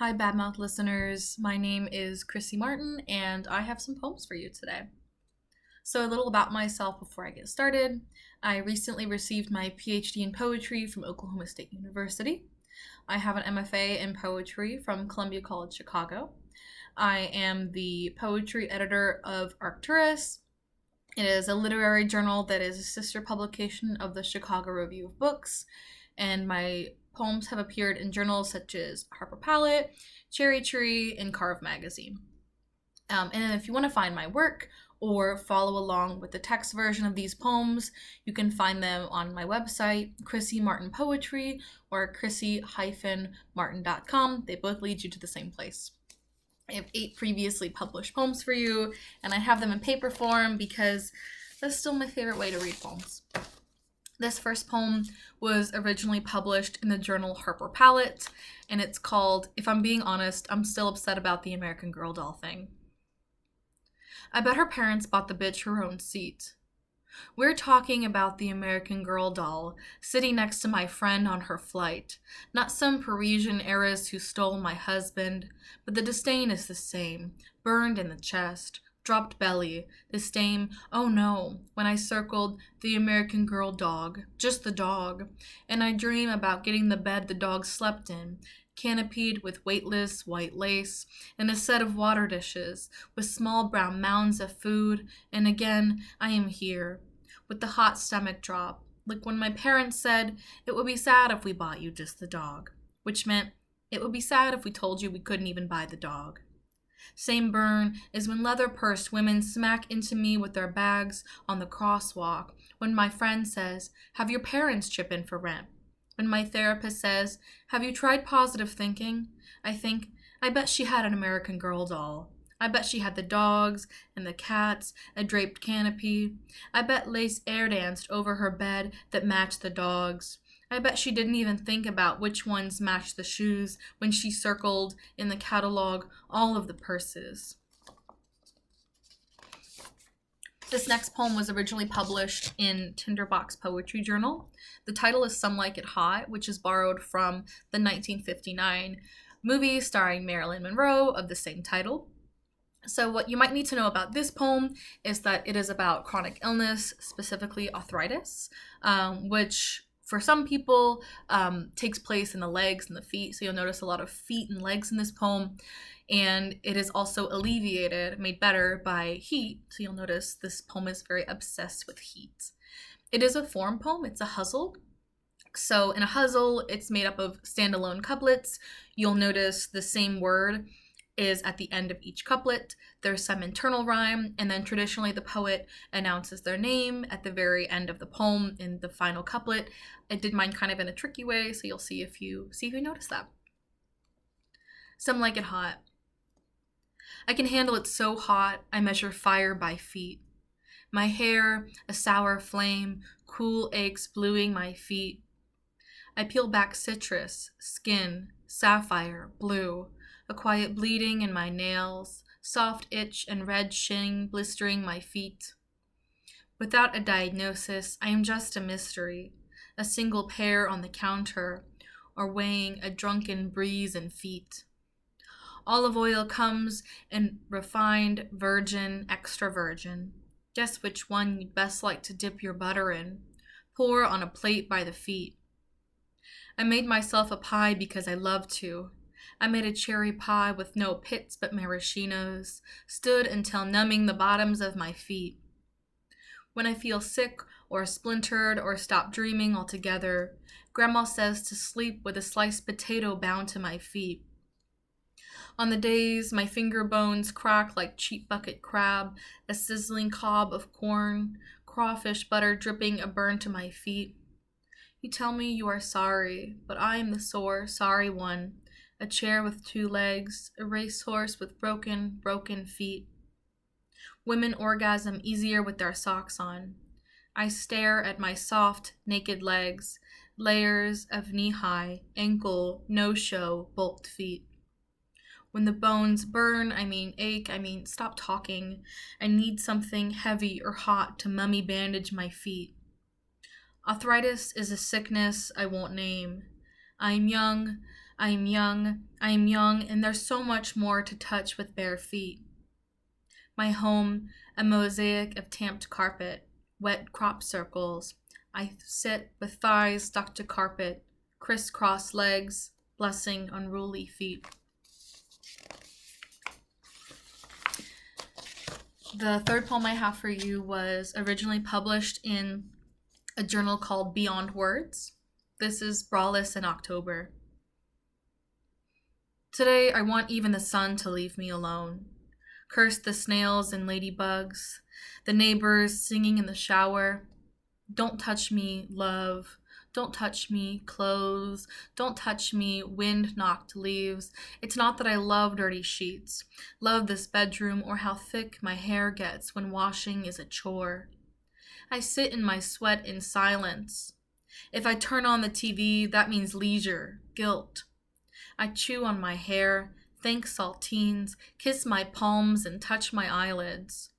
Hi, Badmouth listeners. My name is Chrissy Martin, and I have some poems for you today. So, a little about myself before I get started. I recently received my PhD in poetry from Oklahoma State University. I have an MFA in poetry from Columbia College Chicago. I am the poetry editor of Arcturus. It is a literary journal that is a sister publication of the Chicago Review of Books, and my poems have appeared in journals such as Harper Palette, Cherry Tree, and Carve Magazine. And if you want to find my work or follow along with the text version of these poems, you can find them on my website, Chrissy Martin Poetry, or chrissy-martin.com. They both lead you to the same place. I have 8 previously published poems for you, and I have them in paper form because that's still my favorite way to read poems. This first poem was originally published in the journal Harper Palette, and it's called, If I'm Being Honest, I'm Still Upset About the American Girl doll thing. I bet her parents bought the bitch her own seat. We're talking about the American Girl doll, sitting next to my friend on her flight. Not some Parisian heiress who stole my husband, but the disdain is the same, burned in the chest, dropped belly, disdain, oh no, when I circled the American Girl dog, just the dog, and I dream about getting the bed the dog slept in, canopied with weightless white lace, and a set of water dishes, with small brown mounds of food, and again I am here, with the hot stomach drop, like when my parents said, it would be sad if we bought you just the dog, which meant it would be sad if we told you we couldn't even buy the dog. Same burn as when leather-pursed women smack into me with their bags on the crosswalk, when my friend says, have your parents chip in for rent? When my therapist says, have you tried positive thinking? I think, I bet she had an American Girl doll. I bet she had the dogs and the cats, a draped canopy. I bet lace air danced over her bed that matched the dogs. I bet she didn't even think about which ones matched the shoes when she circled in the catalog all of the purses. This next poem was originally published in Tinderbox Poetry Journal. The title is Some Like It Hot, which is borrowed from the 1959 movie starring Marilyn Monroe of the same title. So what you might need to know about this poem is that it is about chronic illness, specifically arthritis, which for some people takes place in the legs and the feet. So you'll notice a lot of feet and legs in this poem. And it is also alleviated, made better by heat. So you'll notice this poem is very obsessed with heat. It is a form poem. It's a hustle. So in a hustle, it's made up of standalone couplets. You'll notice the same word is at the end of each couplet. There's some internal rhyme, and then traditionally the poet announces their name at the very end of the poem in the final couplet. I did mine kind of in a tricky way, so you'll see if you notice that. Some like it hot. I can handle it so hot, I measure fire by feet. My hair, a sour flame, cool aches bluing my feet. I peel back citrus, skin, sapphire, blue, a quiet bleeding in my nails, soft itch and red shin blistering my feet. Without a diagnosis, I am just a mystery, a single pair on the counter, or weighing a drunken breeze in feet. Olive oil comes in refined, virgin, extra virgin. Guess which one you'd best like to dip your butter in. Pour on a plate by the feet. I made myself a pie because I love to. I made a cherry pie with no pits but maraschinos, stood until numbing the bottoms of my feet. When I feel sick or splintered or stop dreaming altogether, Grandma says to sleep with a sliced potato bound to my feet. On the days my finger bones crack like cheap bucket crab, a sizzling cob of corn, crawfish butter dripping a burn to my feet. You tell me you are sorry, but I am the sore, sorry one. A chair with 2 legs, a racehorse with broken feet. Women orgasm easier with their socks on. I stare at my soft, naked legs, layers of knee-high, ankle, no-show, bulked feet. When the bones burn, I mean ache, I mean stop talking. I need something heavy or hot to mummy bandage my feet. Arthritis is a sickness I won't name. I am young, I am young, and there's so much more to touch with bare feet. My home, a mosaic of tamped carpet, wet crop circles. I sit with thighs stuck to carpet, crisscross legs, blessing unruly feet. The third poem I have for you was originally published in a journal called Beyond Words. This is Braless in October. Today I want even the sun to leave me alone. Curse the snails and ladybugs, the neighbors singing in the shower. Don't touch me, love. Don't touch me, clothes. Don't touch me, wind-knocked leaves. It's not that I love dirty sheets, love this bedroom, or how thick my hair gets when washing is a chore. I sit in my sweat in silence. If I turn on the TV, that means leisure, guilt. I chew on my hair, thank saltines, kiss my palms, and touch my eyelids.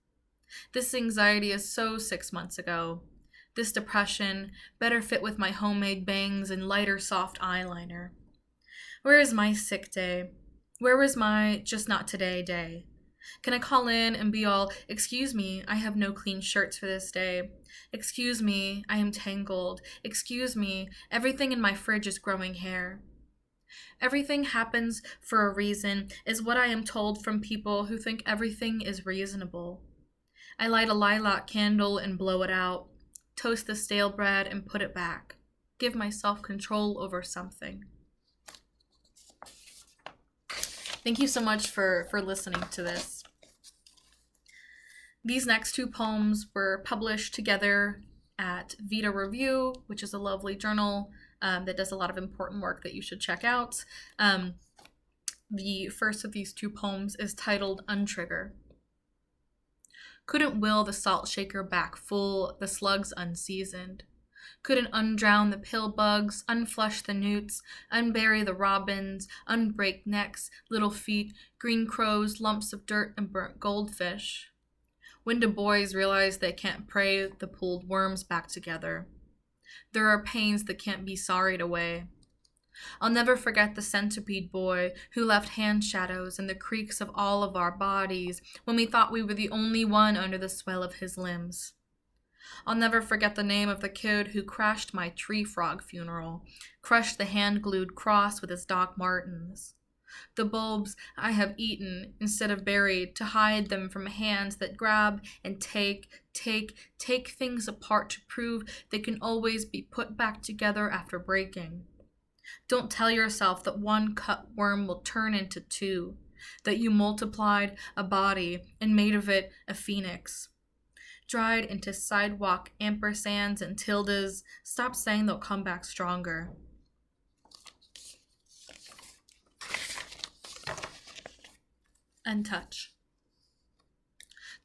This anxiety is so 6 months ago. This depression better fit with my homemade bangs and lighter soft eyeliner. Where is my sick day? Where was my just not today day? Can I call in and be all, excuse me, I have no clean shirts for this day. Excuse me, I am tangled. Excuse me, everything in my fridge is growing hair. Everything happens for a reason is what I am told from people who think everything is reasonable. I light a lilac candle and blow it out, toast the stale bread and put it back, give myself control over something. Thank you so much for listening to this. These next two poems were published together at Vita Review, which is a lovely journal that does a lot of important work that you should check out. The first of these two poems is titled Untrigger. Couldn't will the salt shaker back full, the slugs unseasoned. Couldn't undrown the pill bugs, unflush the newts, unbury the robins, unbreak necks, little feet, green crows, lumps of dirt, and burnt goldfish. When do boys realize they can't pray the pulled worms back together? There are pains that can't be sorried away. I'll never forget the centipede boy who left hand shadows in the creaks of all of our bodies when we thought we were the only one under the swell of his limbs. I'll never forget the name of the kid who crashed my tree frog funeral, crushed the hand-glued cross with his Doc Martens. The bulbs I have eaten instead of buried to hide them from hands that grab and take things apart to prove they can always be put back together after breaking. Don't tell yourself that one cut worm will turn into two, that you multiplied a body and made of it a phoenix. Dried into sidewalk ampersands and tildes, stop saying they'll come back stronger. Untouch.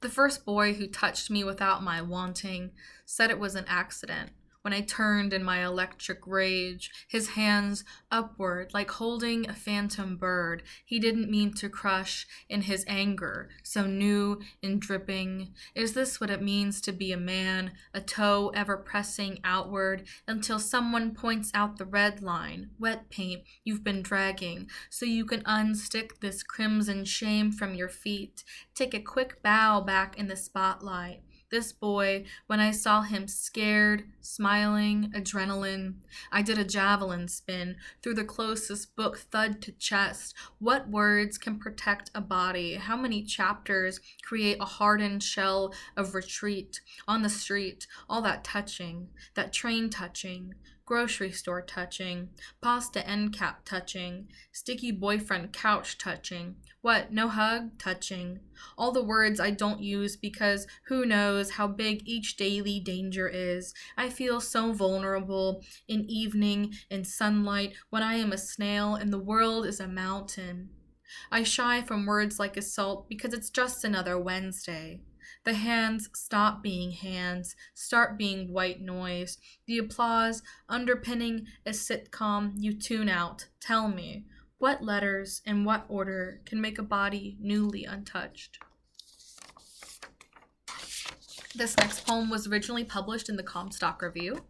The first boy who touched me without my wanting said it was an accident. When I turned in my electric rage, his hands upward like holding a phantom bird he didn't mean to crush in his anger, so new and dripping. Is this what it means to be a man, a toe ever pressing outward until someone points out the red line, wet paint you've been dragging, so you can unstick this crimson shame from your feet, take a quick bow back in the spotlight. This boy, when I saw him scared, smiling, adrenaline, I did a javelin spin through the closest book, thud to chest. What words can protect a body? How many chapters create a hardened shell of retreat? On the street, all that touching, that train touching, grocery store touching, pasta end cap touching, sticky boyfriend couch touching. What, no hug? Touching. All the words I don't use because who knows how big each daily danger is. I feel so vulnerable in evening, in sunlight, when I am a snail and the world is a mountain. I shy from words like assault because it's just another Wednesday. The hands stop being hands, start being white noise. The applause underpinning a sitcom you tune out. Tell me, what letters in what order can make a body newly untouched? This next poem was originally published in the Comstock Review.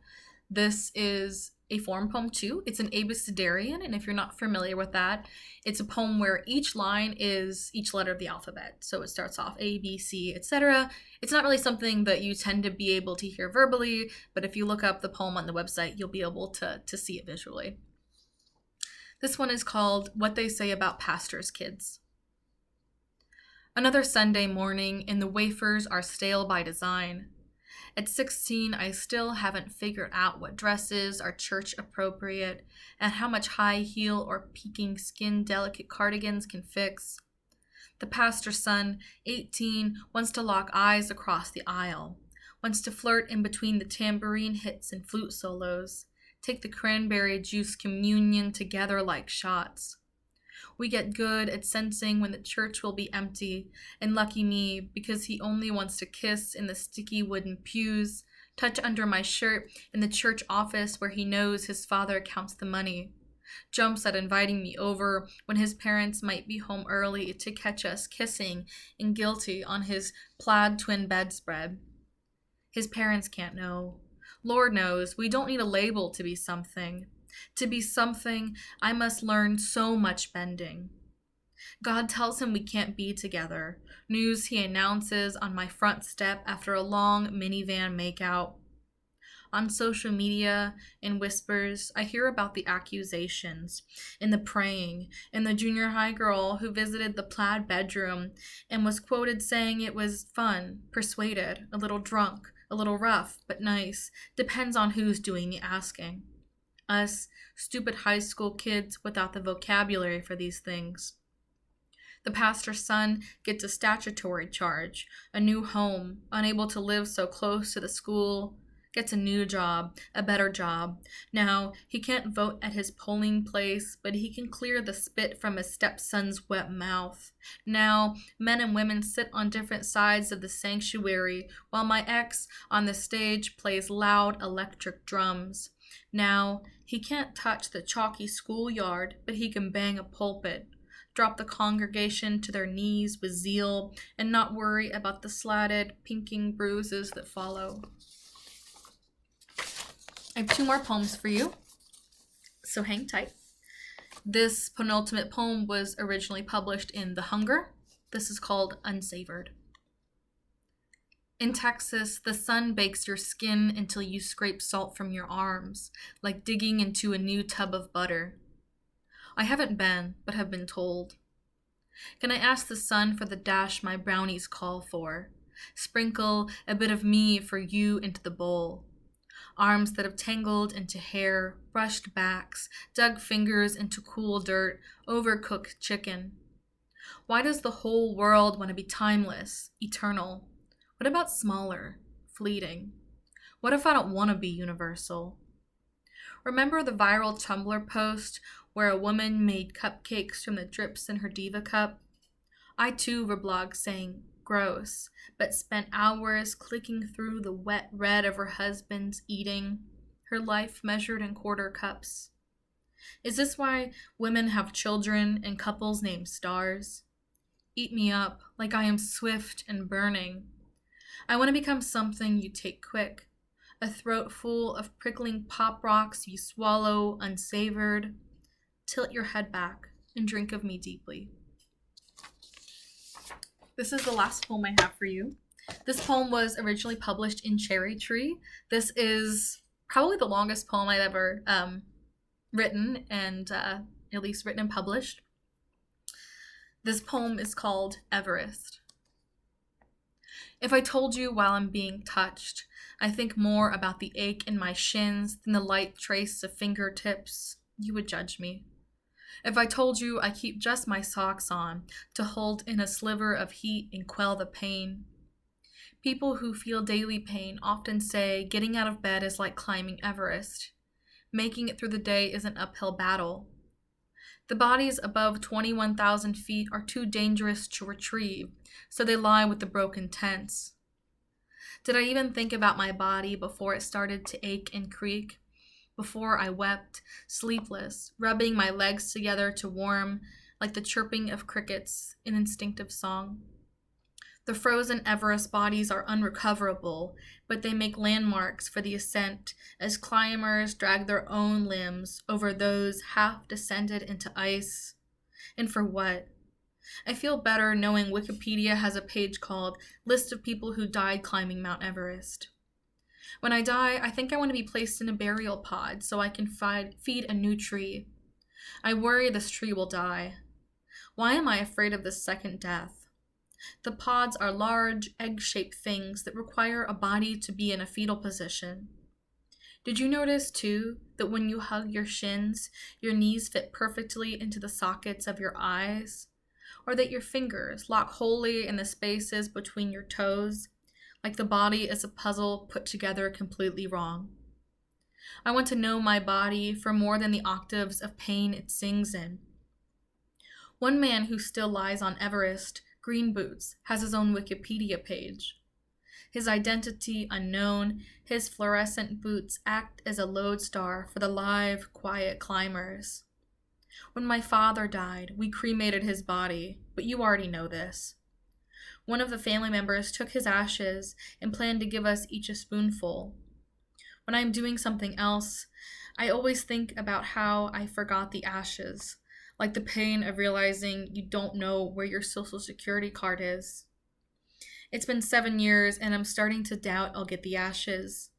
This is a form poem too. It's an abecedarian, and if you're not familiar with that, it's a poem where each line is each letter of the alphabet. So it starts off A, B, C, etc. It's not really something that you tend to be able to hear verbally, but if you look up the poem on the website, you'll be able to see it visually. This one is called What They Say About Pastors' Kids. Another Sunday morning, and the wafers are stale by design. At 16, I still haven't figured out what dresses are church appropriate and how much high heel or peeking skin delicate cardigans can fix. The pastor's son, 18, wants to lock eyes across the aisle, wants to flirt in between the tambourine hits and flute solos, take the cranberry juice communion together like shots. We get good at sensing when the church will be empty, and lucky me, because he only wants to kiss in the sticky wooden pews, touch under my shirt in the church office where he knows his father counts the money, jumps at inviting me over when his parents might be home early to catch us kissing and guilty on his plaid twin bedspread. His parents can't know. Lord knows, we don't need a label to be something. To be something, I must learn so much bending. God tells him we can't be together. News he announces on my front step after a long minivan makeout. On social media, in whispers, I hear about the accusations, and the praying, and the junior high girl who visited the plaid bedroom and was quoted saying it was fun, persuaded, a little drunk, a little rough, but nice. Depends on who's doing the asking. Us, stupid high school kids without the vocabulary for these things. The pastor's son gets a statutory charge, a new home, unable to live so close to the school, gets a new job, a better job. Now, he can't vote at his polling place, but he can clear the spit from his stepson's wet mouth. Now, men and women sit on different sides of the sanctuary, while my ex on the stage plays loud electric drums. Now, he can't touch the chalky schoolyard, but he can bang a pulpit, drop the congregation to their knees with zeal, and not worry about the slatted, pinking bruises that follow. I have 2 more poems for you, so hang tight. This penultimate poem was originally published in The Hunger. This is called Unsavored. In Texas, the sun bakes your skin until you scrape salt from your arms, like digging into a new tub of butter. I haven't been, but have been told. Can I ask the sun for the dash my brownies call for? Sprinkle a bit of me for you into the bowl. Arms that have tangled into hair, brushed backs, dug fingers into cool dirt, overcooked chicken. Why does the whole world want to be timeless, eternal? What about smaller, fleeting? What if I don't want to be universal? Remember the viral Tumblr post where a woman made cupcakes from the drips in her diva cup? I too reblogged saying, gross, but spent hours clicking through the wet red of her husband's eating, her life measured in quarter cups. Is this why women have children and couples named stars? Eat me up like I am swift and burning. I want to become something you take quick, a throat full of prickling pop rocks you swallow unsavored. Tilt your head back and drink of me deeply. This is the last poem I have for you. This poem was originally published in Cherry Tree. This is probably the longest poem I've ever written, and at least written and published. This poem is called Everest. If I told you while I'm being touched, I think more about the ache in my shins than the light trace of fingertips, you would judge me. If I told you I keep just my socks on to hold in a sliver of heat and quell the pain. People who feel daily pain often say getting out of bed is like climbing Everest. Making it through the day is an uphill battle. The bodies above 21,000 feet are too dangerous to retrieve, so they lie with the broken tents. Did I even think about my body before it started to ache and creak? Before I wept, sleepless, rubbing my legs together to warm, like the chirping of crickets in instinctive song? The frozen Everest bodies are unrecoverable, but they make landmarks for the ascent as climbers drag their own limbs over those half descended into ice. And for what? I feel better knowing Wikipedia has a page called List of People Who Died Climbing Mount Everest. When I die, I think I want to be placed in a burial pod so I can feed a new tree. I worry this tree will die. Why am I afraid of this second death? The pods are large, egg-shaped things that require a body to be in a fetal position. Did you notice, too, that when you hug your shins, your knees fit perfectly into the sockets of your eyes? Or that your fingers lock wholly in the spaces between your toes, like the body is a puzzle put together completely wrong? I want to know my body for more than the octaves of pain it sings in. One man who still lies on Everest, Green Boots, has his own Wikipedia page. His identity unknown, his fluorescent boots act as a lodestar for the live, quiet climbers. When my father died, we cremated his body, but you already know this. One of the family members took his ashes and planned to give us each a spoonful. When I'm doing something else, I always think about how I forgot the ashes, like the pain of realizing you don't know where your social security card is. It's been 7 years and I'm starting to doubt I'll get the ashes.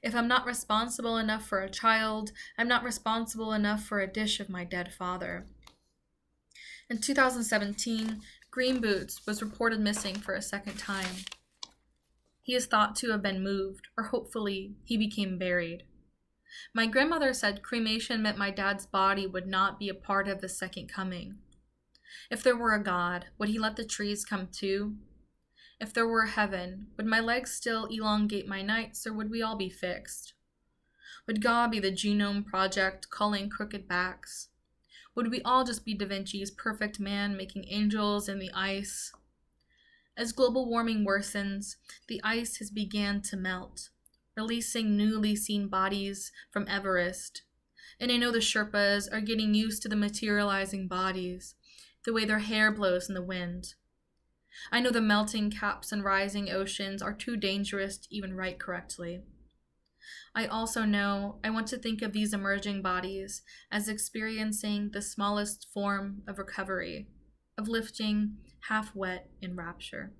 If I'm not responsible enough for a child, I'm not responsible enough for a dish of my dead father. In 2017, Green Boots was reported missing for a second time. He is thought to have been moved, or hopefully he became buried. My grandmother said cremation meant my dad's body would not be a part of the second coming. If there were a God, would he let the trees come too? If there were a heaven, would my legs still elongate my nights, or would we all be fixed? Would God be the Genome Project calling crooked backs? Would we all just be Da Vinci's perfect man making angels in the ice? As global warming worsens, the ice has begun to melt, releasing newly seen bodies from Everest. And I know the Sherpas are getting used to the materializing bodies, the way their hair blows in the wind. I know the melting caps and rising oceans are too dangerous to even write correctly. I also know I want to think of these emerging bodies as experiencing the smallest form of recovery, of lifting, half wet in rapture.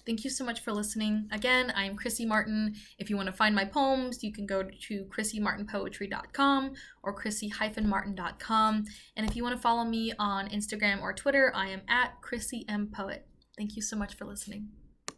Thank you so much for listening. Again, I'm Chrissy Martin. If you want to find my poems, you can go to chrissymartinpoetry.com or chrissy-martin.com. And if you want to follow me on Instagram or Twitter, I am at ChrissyMPoet. Thank you so much for listening.